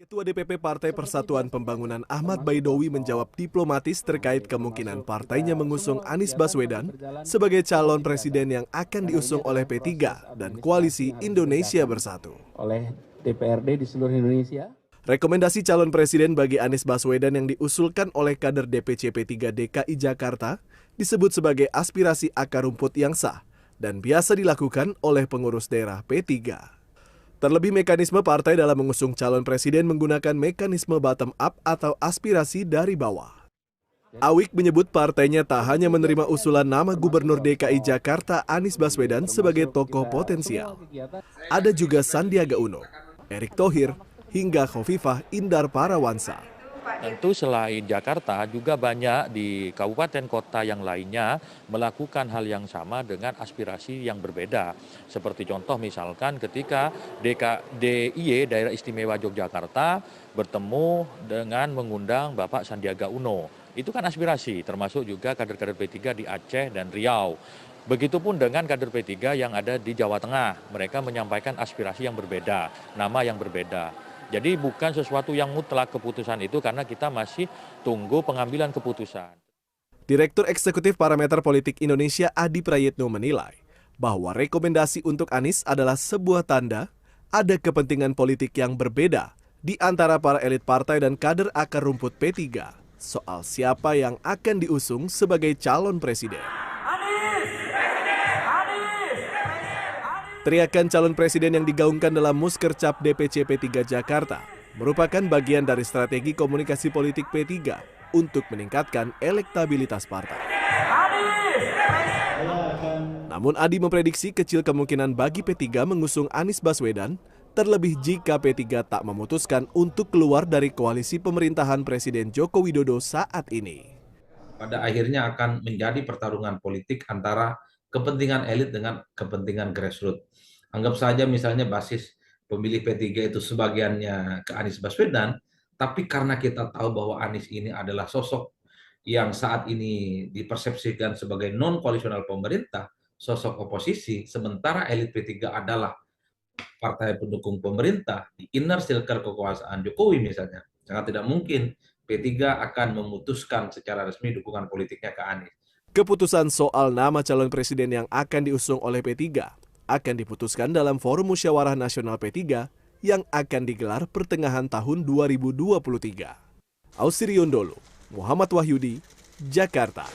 Ketua DPP Partai Persatuan Pembangunan Ahmad Baidowi menjawab diplomatis terkait kemungkinan partainya mengusung Anies Baswedan sebagai calon presiden yang akan diusung oleh P3 dan Koalisi Indonesia Bersatu. Oleh DPRD di seluruh Indonesia. Rekomendasi calon presiden bagi Anies Baswedan yang diusulkan oleh kader DPC P3 DKI Jakarta disebut sebagai aspirasi akar rumput yang sah dan biasa dilakukan oleh pengurus daerah P3. Terlebih mekanisme partai dalam mengusung calon presiden menggunakan mekanisme bottom up atau aspirasi dari bawah. Awik menyebut partainya tak hanya menerima usulan nama Gubernur DKI Jakarta Anies Baswedan sebagai tokoh potensial. Ada juga Sandiaga Uno, Erick Thohir, hingga Khofifah Indar Parawansa. Tentu selain Jakarta juga banyak di kabupaten kota yang lainnya melakukan hal yang sama dengan aspirasi yang berbeda. Seperti contoh misalkan ketika DIY Daerah Istimewa Yogyakarta bertemu dengan mengundang Bapak Sandiaga Uno. Itu kan aspirasi, termasuk juga kader-kader P3 di Aceh dan Riau. Begitupun dengan kader P3 yang ada di Jawa Tengah. Mereka menyampaikan aspirasi yang berbeda, nama yang berbeda. Jadi bukan sesuatu yang mutlak keputusan itu karena kita masih tunggu pengambilan keputusan. Direktur Eksekutif Parameter Politik Indonesia Adi Prayitno menilai bahwa rekomendasi untuk Anies adalah sebuah tanda ada kepentingan politik yang berbeda di antara para elit partai dan kader akar rumput P3 soal siapa yang akan diusung sebagai calon presiden. Teriakan calon presiden yang digaungkan dalam Muskercap DPC P3 Jakarta merupakan bagian dari strategi komunikasi politik P3 untuk meningkatkan elektabilitas partai. Namun Adi memprediksi kecil kemungkinan bagi P3 mengusung Anies Baswedan, terlebih jika P3 tak memutuskan untuk keluar dari koalisi pemerintahan Presiden Joko Widodo saat ini. Pada akhirnya akan menjadi pertarungan politik antara kepentingan elit dengan kepentingan grassroots. Anggap saja misalnya basis pemilih P3 itu sebagiannya ke Anies Baswedan, tapi karena kita tahu bahwa Anies ini adalah sosok yang saat ini dipersepsikan sebagai non-koalisional pemerintah, sosok oposisi, sementara elit P3 adalah partai pendukung pemerintah di inner circle kekuasaan Jokowi misalnya, sangat tidak mungkin P3 akan memutuskan secara resmi dukungan politiknya ke Anies. Keputusan soal nama calon presiden yang akan diusung oleh P3 akan diputuskan dalam Forum Musyawarah Nasional P3 yang akan digelar pertengahan tahun 2023. Ausirion Dholu, Muhammad Wahyudi, Jakarta.